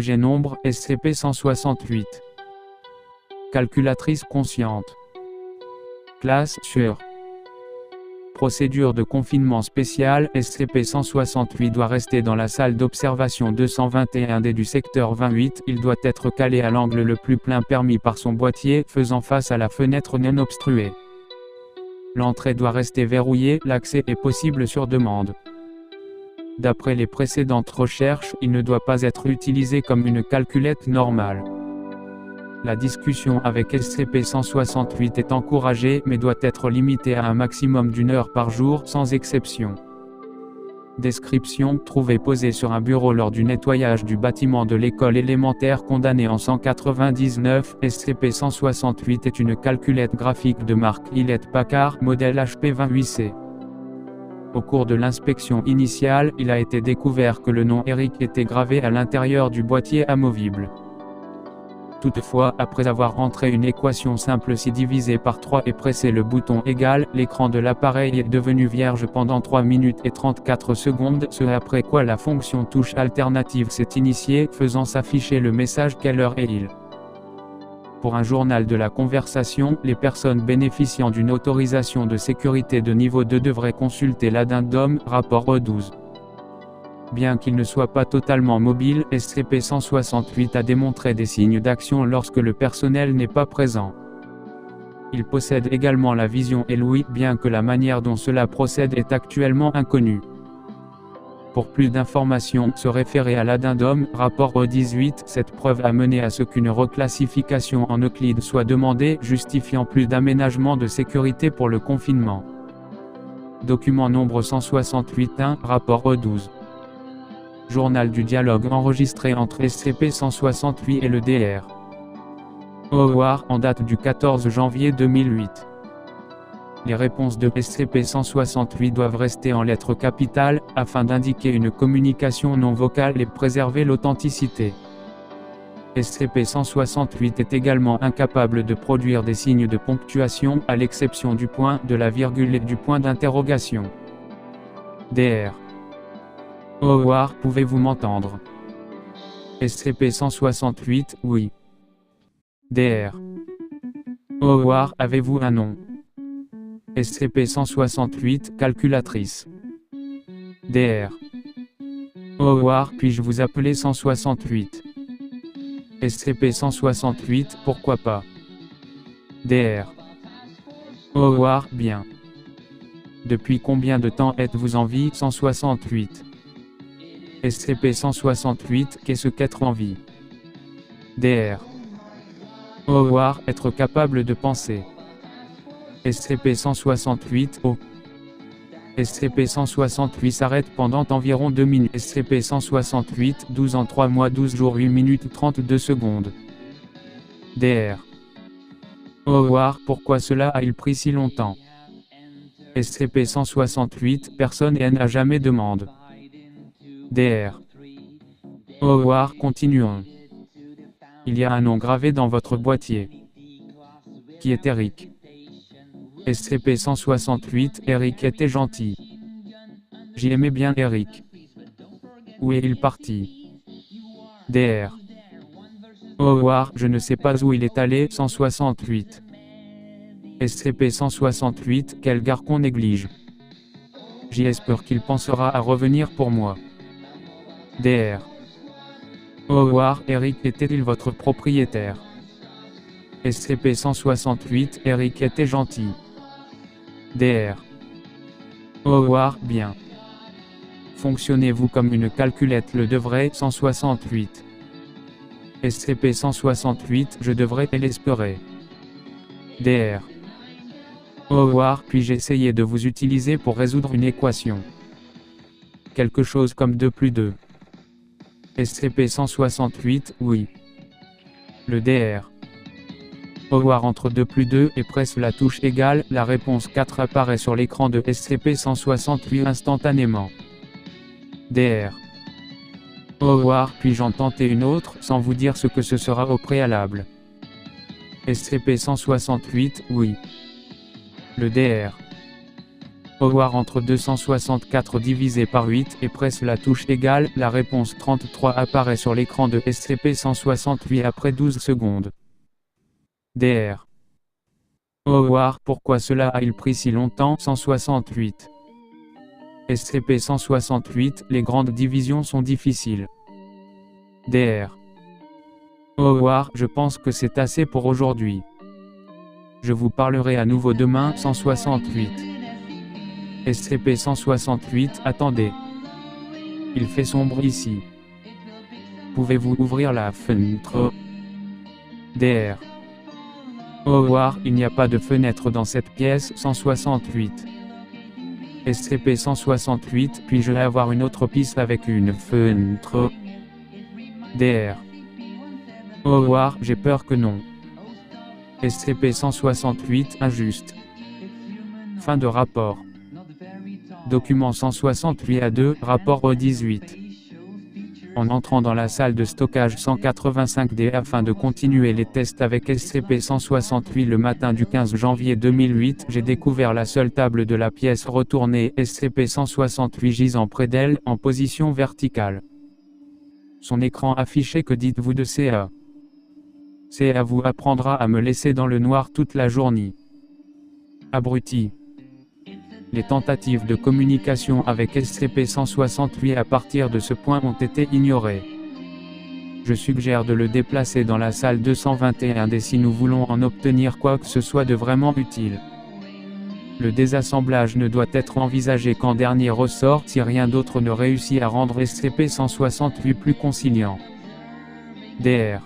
objet nombre, SCP-168. Calculatrice consciente. Classe sûre. Procédure de confinement spéciale, SCP-168 doit rester dans la salle d'observation 221D du secteur 28, il doit être calé à l'angle le plus plein permis par son boîtier, faisant face à la fenêtre non obstruée. L'entrée doit rester verrouillée, l'accès est possible sur demande. D'après les précédentes recherches, il ne doit pas être utilisé comme une calculette normale. La discussion avec SCP-168 est encouragée mais doit être limitée à un maximum d'1 heure par jour, sans exception. Description: trouvé posé sur un bureau lors du nettoyage du bâtiment de l'école élémentaire condamné en 199, SCP-168 est une calculette graphique de marque Hewlett-Packard, modèle HP28C. Au cours de l'inspection initiale, il a été découvert que le nom Eric était gravé à l'intérieur du boîtier amovible. Toutefois, après avoir rentré une équation simple si divisé par 3 et pressé le bouton égal, l'écran de l'appareil est devenu vierge pendant 3 minutes et 34 secondes, ce après quoi la fonction touche alternative s'est initiée, faisant s'afficher le message « Quelle heure est-il ?». Pour un journal de la conversation, les personnes bénéficiant d'une autorisation de sécurité de niveau 2 devraient consulter l'addendum, rapport E12. Bien qu'il ne soit pas totalement mobile, SCP-168 a démontré des signes d'action lorsque le personnel n'est pas présent. Il possède également la vision et l'ouïe, bien que la manière dont cela procède est actuellement inconnue. Pour plus d'informations, se référer à l'addendum, rapport E18, cette preuve a mené à ce qu'une reclassification en Euclide soit demandée, justifiant plus d'aménagements de sécurité pour le confinement. Document nombre 168-1, rapport E12. Journal du dialogue enregistré entre SCP-168 et le DR. Howard, en date du 14 janvier 2008. Les réponses de SCP-168 doivent rester en lettres capitales, afin d'indiquer une communication non vocale et préserver l'authenticité. SCP-168 est également incapable de produire des signes de ponctuation, à l'exception du point, de la virgule et du point d'interrogation. DR. Howard, pouvez-vous m'entendre? SCP-168, oui. DR. Howard, avez-vous un nom? SCP-168, calculatrice. DR. Howard, puis-je vous appeler 168? SCP-168, pourquoi pas? DR. Howard, bien. Depuis combien de temps êtes-vous en vie? 168. SCP-168, qu'est-ce qu'être en vie? DR. Howard, être capable de penser. SCP-168, oh. SCP-168 s'arrête pendant environ 2 minutes. SCP-168, 12 ans 3 mois 12 jours 8 minutes 32 secondes. DR. Howard, pourquoi cela a-t-il pris si longtemps? SCP-168, personne n'a jamais demandé. DR. Howard, continuons. Il y a un nom gravé dans votre boîtier. Qui est Eric? SCP-168, Eric était gentil. J'y aimais bien Eric. Où est-il parti? DR. Howard, je ne sais pas où il est allé. 168. SCP-168, quel gars qu'on néglige. J'espère qu'il pensera à revenir pour moi. DR. Howard, Eric était-il votre propriétaire? SCP-168, Eric était gentil. DR. Howard, bien. Fonctionnez-vous comme une calculette le devrait? 168. SCP-168, je devrais l'espérer. DR. Howard, puis-je essayer de vous utiliser pour résoudre une équation? Quelque chose comme 2 plus 2. SCP-168, oui. Le DR. Howard entre 2 plus 2 et presse la touche égale, la réponse 4 apparaît sur l'écran de SCP-168 instantanément. DR. Howard, puis-je en tenter une autre, sans vous dire ce que ce sera au préalable? SCP-168, oui. Le DR. Howard entre 264 divisé par 8 et presse la touche égale, la réponse 33 apparaît sur l'écran de SCP-168 après 12 secondes. Dr. Howard, pourquoi cela a-t-il pris si longtemps? 168. SCP-168, les grandes divisions sont difficiles. Dr. Howard, je pense que c'est assez pour aujourd'hui. Je vous parlerai à nouveau demain. 168. SCP-168, attendez. Il fait sombre ici. Pouvez-vous ouvrir la fenêtre? Dr. Howard, il n'y a pas de fenêtre dans cette pièce. 168. SCP-168, puis-je avoir une autre piste avec une fenêtre? Dr. Howard, j'ai peur que non. SCP-168, injuste. Fin de rapport. Document 168-A2, rapport O18. En entrant dans la salle de stockage 185D afin de continuer les tests avec SCP-168 le matin du 15 janvier 2008, j'ai découvert la seule table de la pièce retournée, SCP-168 gisant près d'elle, en position verticale. Son écran affichait que dites-vous de CA? CA vous apprendra à me laisser dans le noir toute la journée. Abruti. Les tentatives de communication avec SCP-168 à partir de ce point ont été ignorées. Je suggère de le déplacer dans la salle 221D si nous voulons en obtenir quoi que ce soit de vraiment utile. Le désassemblage ne doit être envisagé qu'en dernier ressort si rien d'autre ne réussit à rendre SCP-168 plus conciliant. Dr.